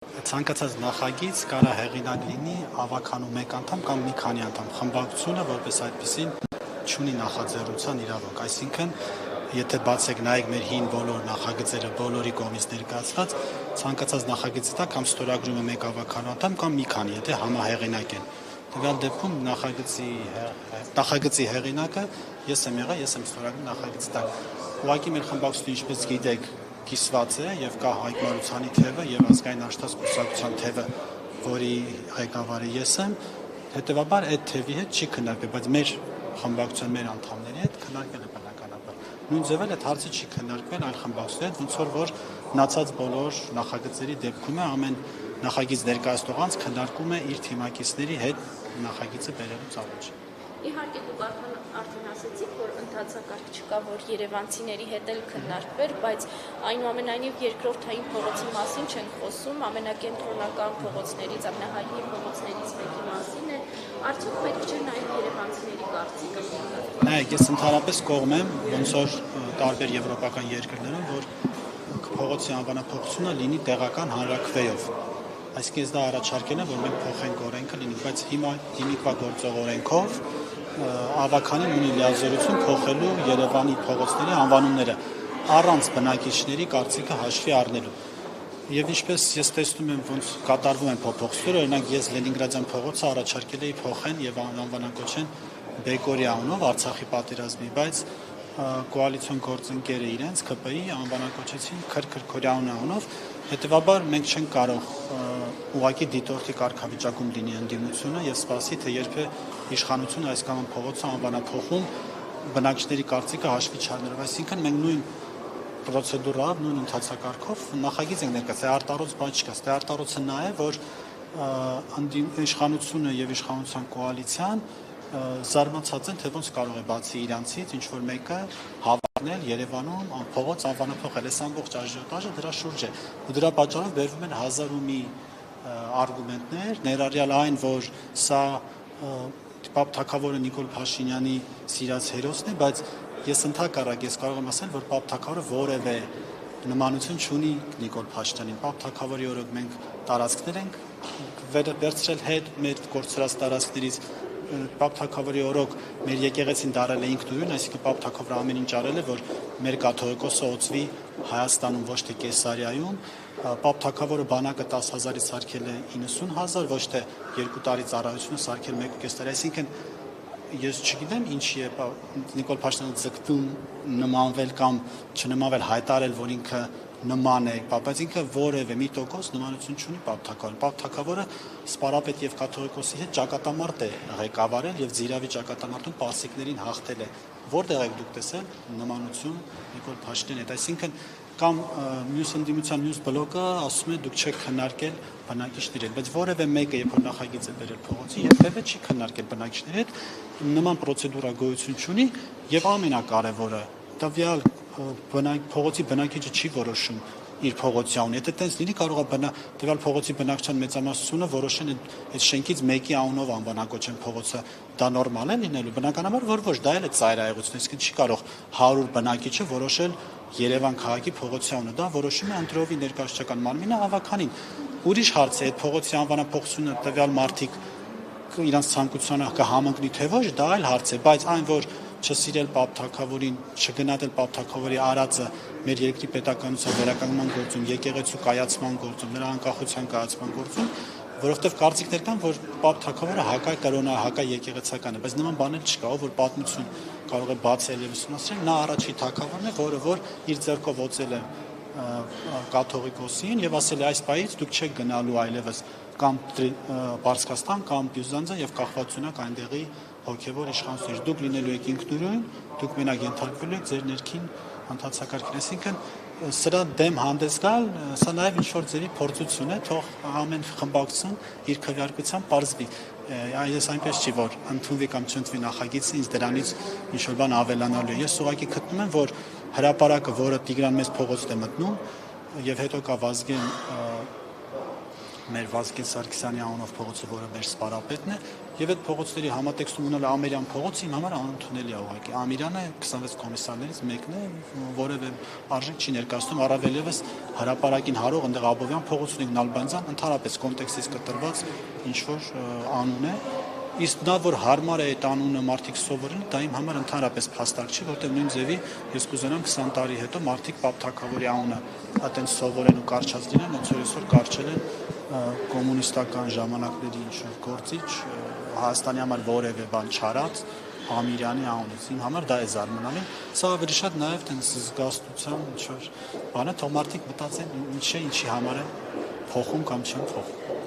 Ցանկացած նախագիծ կարա հեղինակ լինի ավականու մեկ անդամ կամ մի քանի անդամ։ Խմբակցությունը որպես այդպեսին չունի նախաձեռնության իրավունք, այսինքն եթե բացեք նայեք մեր հին բոլոր նախագծերը բոլորի կողմից ներկայացված, ցանկացած նախագծի տակ կամ ստորագրումը մեկ ավականու անդամ կամ մի քանի, եթե համահեղինակ են։ Տվյալ դեպքում նախագծի հեղինակը ես եմ եղել, ես եմ ստորագրում նախագծի տակ։ Ուղղակի մեր խմբակցությունը, ինչպես գիտեք, կիսված է եւ կա Հայկ Մարությանի թևը եւ ազգային աշխատանք կուսակցության թևը, որի ղեկավարը ես եմ, հետեւաբար այդ թևի հետ չի քննարկվել, բայց մեր խմբակցության մեր անդամների հետ քննարկել է բնականաբար։ Նույն ձևել այդ հարցը չի քննարկվել այլ խմբակցությունների հետ, ոնց որ մնացած բոլոր նախագծերի դեպքում է ամեն նախագիծ ներկայացնող անձ քննարկում է իր թիմակիցների հետ նախագիծը բերելուց առաջ։ Իհարկե դուք արդեն ասացիք, որ ընդհանցակարգ չկա, որ երևանցիների հետ էլ քննարկվեր, բայց այնուամենայնիվ երկրորդային փողոցի մասին չենք խոսում, ամենակենտրոնական փողոցներից, ամենահայտնի փողոցներից մեկի մասին է, արդյոք պետք չէ նաև երևանցիների կարծիքը։ Նայեք, ես ընդհանրապես կողմ եմ, ոնց որ տարբեր եվրոպական երկրներում, որ փողոցի անվանափոխությունը լինի տեղական հանրաքվեով։ Այսինքն ես դա առաջարկել եմ, որ մենք փոխենք օրենքը լինի, բայց հիմա հիմիկվա գործող օրենքով ավականին ունի լիազորություն փոխելու Երևանի փողոցների անվանումները առանց բնակիչների կարծիքը հաշվի առնելու։ Եվ ինչպես ես տեսնում եմ, ոնց կատարվում են փոփոխությունները, օրինակ ես Լենինգրադյան փողոցը առաջարկել էի փոխեն եւ անվանակոչեն Բեկորի անունով Արցախի պատերազմի, բայց կոալիցիոն գործընկերը իրենց ԿՊ-ի անվանակոչեցին Քրքրքորյանի անունով, հետեւաբար մենք չենք կարող ուղղակի դիտորդի կարգավիճակում լինի ընդդիմությունը եւ սպասի, թե երբ է իշխանությունը այս կամ փողոցը անվանափոխում բնակիչների կարծիքը հաշվի չառնելով, այսինքն մենք նույն պրոցեդուրով, նույն ընթացակարգով նախագիծ ենք ներկայացրել, արտարոց բան չկա, ստե արտարոցը նա է, որ իշխանությունը եւ իշխանության կոալիցիան զարմացած են, թե ոնց կարող է բացի իրանցից ինչ որ մեկը հավակնել Երևանում փողոց անվանափոխել, այս ամբողջ աժիոտաժը դրա շուրջ է։ Ու դրա պատճառով բերվում են հազար ու մի արգումենտներ, ներառյալ այն, որ սա Պապ Թագավորը Նիկոլ Փաշինյանի սիրած հերոսն է, բայց ես ընդհակառակ ես կարող եմ ասել, որ Պապ Թագավորը որևէ նմանություն չունի Նիկոլ Փաշինյանին։ Պապ Թագավորի օրոք մենք տարածքներ ենք վերցրել հետ մեր կորցրած տարածքներից, Պապ Թագավորի օրոք մեր եկեղեցին դարել է ինքնուրույն, այսինքն Պապ Թագավորը ամեն ինչ արել է, որ մեր կաթողիկոսը օծվի Հայաստանում, ոչ թե Կեսարիայում։ Պապ Թագավորը բանակը 10,000-ից սարքել է 90,000, ոչ թե 2 տարի ծառայությունը սարքել 1.5 տարի, այսինքն ես չգիտեմ ինչի է Նիկոլ Փաշինյանը ձգտում նմանվել կամ չնմանվել, հայտարել, որ ինքը նման է, բայց ինքը որևէ մի տոկոս նմանություն չունի Պապ Թագավորին։ Պապ Թագավորը սպարապետ եւ կաթողիկոսի հետ ճակատամարտ է ղեկավարել եւ Զիրավի ճակատամարտում պարսիկներին հաղթել է։ Որտեղ եք դուք տեսել նմանություն Նիկոլ Փաշինյանի հետ, այսինքն կամ մյուս ընդդիմության մյուս բլոկը ասում է դուք չեք քննարկել բնակիչների հետ, բայց որևէ մեկը երբ որ նախագիծ է բերել փողոցի, երբևէ չի քննարկել բնակիչների հետ, նման պրոցեդուրա գոյություն չունի եւ ամենակարևորը տվյալ փողոցի բնակիչը չի որոշում իր փողոցի անունը։ Եթե տենց լինի, կարող է տվյալ փողոցի բնակչության մեծամասնությունը որոշեն այդ շենքից մեկի անունով անվանակոչեն փողոցը, դա նորմալ է լինելու, բնականաբար որ ոչ, դա էլ է ծայրահեղություն, այսինքն չի կարող 100 բնակիչը որոշել Երևան քաղաքի փողոցի անունը, դա որոշում է ընտրովի ներկայացուցչական մարմինը ավականին։ Ուրիշ հարց է, այդ փողոցի անվանափոխությունը տվյալ մարդիկ իրանց ցանկությանը կհամընկնի թե ոչ, դա այլ հարց է, բայց այն որ չսիրել Պապ Թագավորին, չգնահատել Պապ Թագավորի արածը մեր երկրի պետականության վերականգնման գործում, եկեղեցու կայացման գործում, նրա անկախության կայացման գործում, որովհետև կարծիքներ կան, որ Պապ Թագավորը հակակրոնա, հակաեկեղեցական է, բայց նման բան էլ չկա, որ պատմություն կարող է բացել եւ ուսումնասիրել, նա առաջի թագավորն է, որ իր ձեռքով օծել է կաթողիկոսին եւ ասել է այս պայից դուք չեք գնալու այլևս կամ Պարսկաստան կամ Բյուզանդիա եւ կախվածությունակ այնտեղի հոգեվոր իշխանությունից դուք լինելու եք ինքնուրույն, դուք մենակ ենթարկվելու եք ձեր ներքին հանցակարգին, այսինքն սրա դեմ հանդես գալ, սա նաև ինչ-որ ձևի փորձություն է, թող ամեն խմբակցություն իր քվեարկությամբ պարզվի։ Այս այնպես չի, որ ընդունվի կամ չընդունվի նախագիծը, ինձ դրանից ինչ-որ բան ավելանալու է։ Ես ուղղակի գտնում եմ, որ հրապարակը, որը Տիգրան Մեծ փողոցն է մտնում, եւ հետո կա Վազգեն մեր Վազգեն Սարգսյանի անունով փողոցը, որը մեր սպարապետն է, եւ այդ փողոցների համատեքստում ունենալ Ամիրյան փողոցը իմ համար անընդունելի է ուղղակի։ Ամիրյանը 26 կոմիսարներից մեկն է, որևէ արժեք չի ներկայացնում, առավելևս հրապարակին հարող այնտեղ Աբովյան փողոց ունենք Նալբանդյան, ընդհանրապես կոնտեքստից կտրված ինչ որ անուն է։ Իսկ նա որ հարմար է այդ անունը մարդիկ սովորել, դա իմ համար ընդհանրապես փաստարկ չի, որտեղ նույն ձևի ես կուզենամ 20 տարի հետո մարդիկ Պապ Թագավորի անունը այտենց սովորեն ու կարճած լինեն, ոնց որ այսօր կարճել են կոմունիստական ժամանակների ինչ-որ գործիչ Հայաստանի համար որևէ բան չարած Ամիրյանի անունից։ Իմ համար դա է զարմանալի։ Սա ավելի շատ նաև տենց զգաստության ինչ-որ բան է, թող մարդիկ մտածեն ինչ է, ինչի համար է փոխում կամ չեն փոխում։